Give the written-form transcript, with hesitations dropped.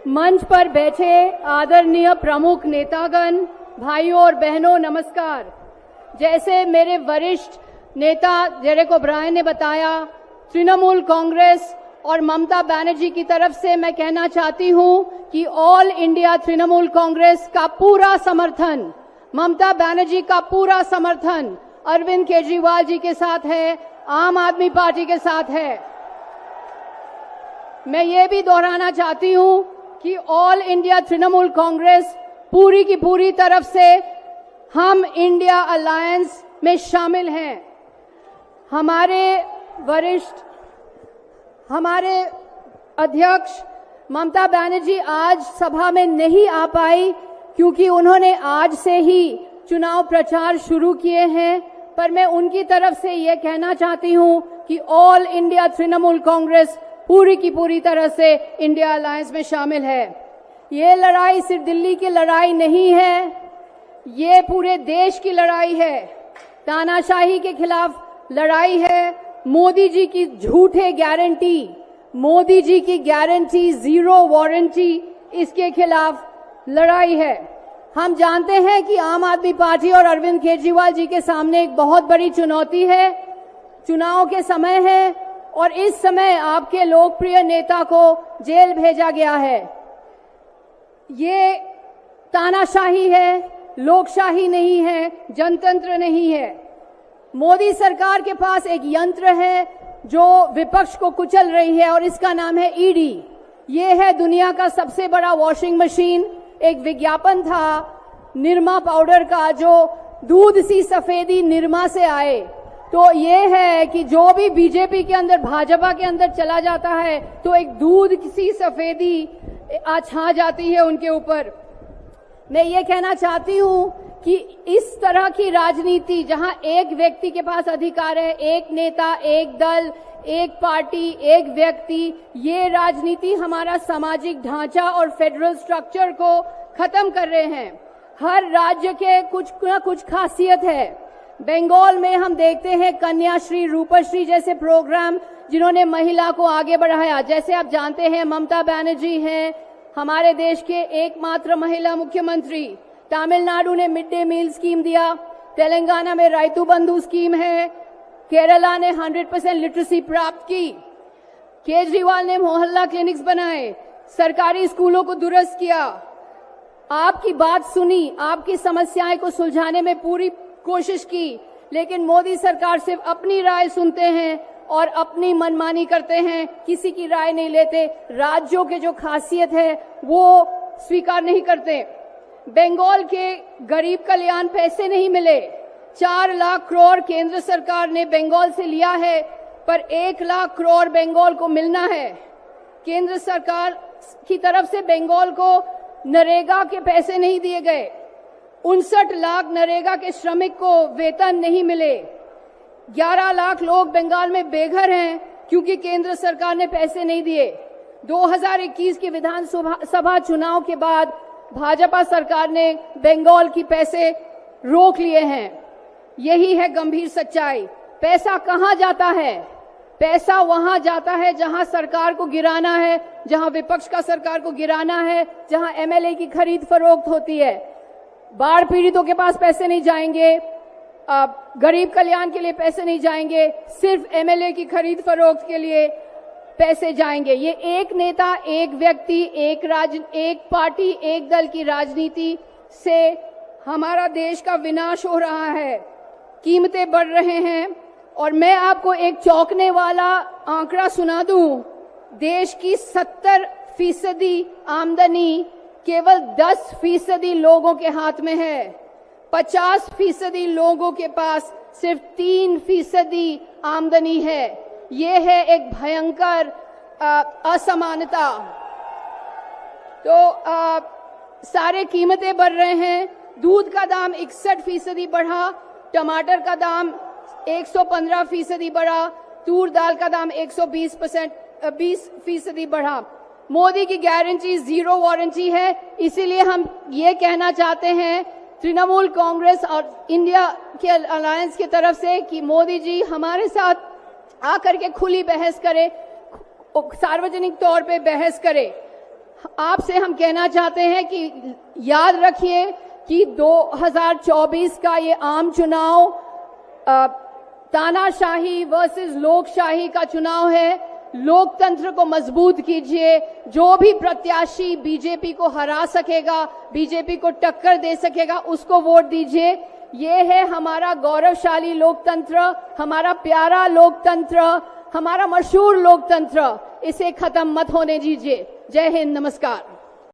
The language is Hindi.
मंच पर बैठे आदरणीय प्रमुख नेतागण, भाइयों और बहनों, नमस्कार। जैसे मेरे वरिष्ठ नेता डेरेक ओब्रायन ने बताया, तृणमूल कांग्रेस और ममता बनर्जी की तरफ से मैं कहना चाहती हूं कि ऑल इंडिया तृणमूल कांग्रेस का पूरा समर्थन, ममता बनर्जी का पूरा समर्थन अरविंद केजरीवाल जी के साथ है, आम आदमी पार्टी के साथ है। मैं ये भी दोहराना चाहती हूं कि ऑल इंडिया तृणमूल कांग्रेस पूरी की पूरी तरफ से हम इंडिया अलायंस में शामिल हैं। हमारे अध्यक्ष ममता बनर्जी आज सभा में नहीं आ पाई क्योंकि उन्होंने आज से ही चुनाव प्रचार शुरू किए हैं, पर मैं उनकी तरफ से ये कहना चाहती हूं कि ऑल इंडिया तृणमूल कांग्रेस पूरी की पूरी तरह से इंडिया अलायंस में शामिल है। ये लड़ाई सिर्फ दिल्ली की लड़ाई नहीं है, ये पूरे देश की लड़ाई है। तानाशाही के खिलाफ लड़ाई है। मोदी जी की झूठे गारंटी, मोदी जी की गारंटी जीरो वारंटी, इसके खिलाफ लड़ाई है। हम जानते हैं कि आम आदमी पार्टी और अरविंद केजरीवाल जी के सामने एक बहुत बड़ी चुनौती है। चुनाव के समय है और इस समय आपके लोकप्रिय नेता को जेल भेजा गया है। ये तानाशाही है, लोकशाही नहीं है, जनतंत्र नहीं है। मोदी सरकार के पास एक यंत्र है जो विपक्ष को कुचल रही है और इसका नाम है ईडी। ये है दुनिया का सबसे बड़ा वॉशिंग मशीन। एक विज्ञापन था निरमा पाउडर का, जो दूध सी सफेदी निरमा से आए। तो ये है कि जो भी बीजेपी के अंदर, भाजपा के अंदर चला जाता है तो एक दूध सी सफेदी छा जाती है उनके ऊपर। मैं ये कहना चाहती हूं कि इस तरह की राजनीति जहां एक व्यक्ति के पास अधिकार है, एक नेता, एक दल, एक पार्टी, एक व्यक्ति, ये राजनीति हमारा सामाजिक ढांचा और फेडरल स्ट्रक्चर को खत्म कर रहे हैं। हर राज्य के कुछ न कुछ खासियत है। बंगाल में हम देखते हैं कन्याश्री, रूपश्री जैसे प्रोग्राम जिन्होंने महिला को आगे बढ़ाया। जैसे आप जानते हैं ममता बनर्जी हैं हमारे देश के एकमात्र महिला मुख्यमंत्री। तमिलनाडु ने मिड डे मील स्कीम दिया, तेलंगाना में राइतु बंधु स्कीम है, केरला ने 100% लिटरेसी प्राप्त की, केजरीवाल ने मोहल्ला क्लिनिक्स बनाए, सरकारी स्कूलों को दुरुस्त किया, आपकी बात सुनी, आपकी समस्याएं को सुलझाने में पूरी कोशिश की। लेकिन मोदी सरकार सिर्फ अपनी राय सुनते हैं और अपनी मनमानी करते हैं, किसी की राय नहीं लेते, राज्यों के जो खासियत है वो स्वीकार नहीं करते। बंगाल के गरीब कल्याण पैसे नहीं मिले। 4 लाख करोड़ केंद्र सरकार ने बंगाल से लिया है, पर 1 लाख करोड़ बंगाल को मिलना है। केंद्र सरकार की तरफ से बंगाल को नरेगा के पैसे नहीं दिए गए। 59 लाख नरेगा के श्रमिक को वेतन नहीं मिले। 11 लाख लोग बंगाल में बेघर हैं क्योंकि केंद्र सरकार ने पैसे नहीं दिए। 2021 के विधानसभा चुनाव के बाद भाजपा सरकार ने बंगाल की पैसे रोक लिए हैं। यही है गंभीर सच्चाई। पैसा कहां जाता है? पैसा वहां जाता है जहां सरकार को गिराना है, जहां विपक्ष का सरकार को गिराना है, जहां एमएलए की खरीद फरोख्त होती है। बाढ़ पीड़ितों के पास पैसे नहीं जाएंगे, गरीब कल्याण के लिए पैसे नहीं जाएंगे, सिर्फ एमएलए की खरीद फरोख्त के लिए पैसे जाएंगे। ये एक नेता, एक व्यक्ति, एक पार्टी, एक दल की राजनीति से हमारा देश का विनाश हो रहा है। कीमतें बढ़ रहे हैं और मैं आपको एक चौंकने वाला आंकड़ा सुना दूं। देश की 70% आमदनी केवल 10% लोगों के हाथ में है। 50% लोगों के पास सिर्फ 3% आमदनी है। ये है एक भयंकर असमानता। तो सारे कीमतें बढ़ रहे हैं। दूध का दाम 61% बढ़ा, टमाटर का दाम 115% बढ़ा, तूर दाल का दाम 120% बढ़ा। मोदी की गारंटी जीरो वारंटी है। इसीलिए हम ये कहना चाहते हैं तृणमूल कांग्रेस और इंडिया के अलायंस की तरफ से कि मोदी जी हमारे साथ आकर के खुली बहस करे, सार्वजनिक तौर पे बहस करे। आपसे हम कहना चाहते हैं कि याद रखिए कि 2024 का ये आम चुनाव तानाशाही वर्सेस लोकशाही का चुनाव है। लोकतंत्र को मजबूत कीजिए। जो भी प्रत्याशी बीजेपी को हरा सकेगा, बीजेपी को टक्कर दे सकेगा, उसको वोट दीजिए। ये है हमारा गौरवशाली लोकतंत्र, हमारा प्यारा लोकतंत्र, हमारा मशहूर लोकतंत्र। इसे खत्म मत होने दीजिए। जय हिंद, नमस्कार।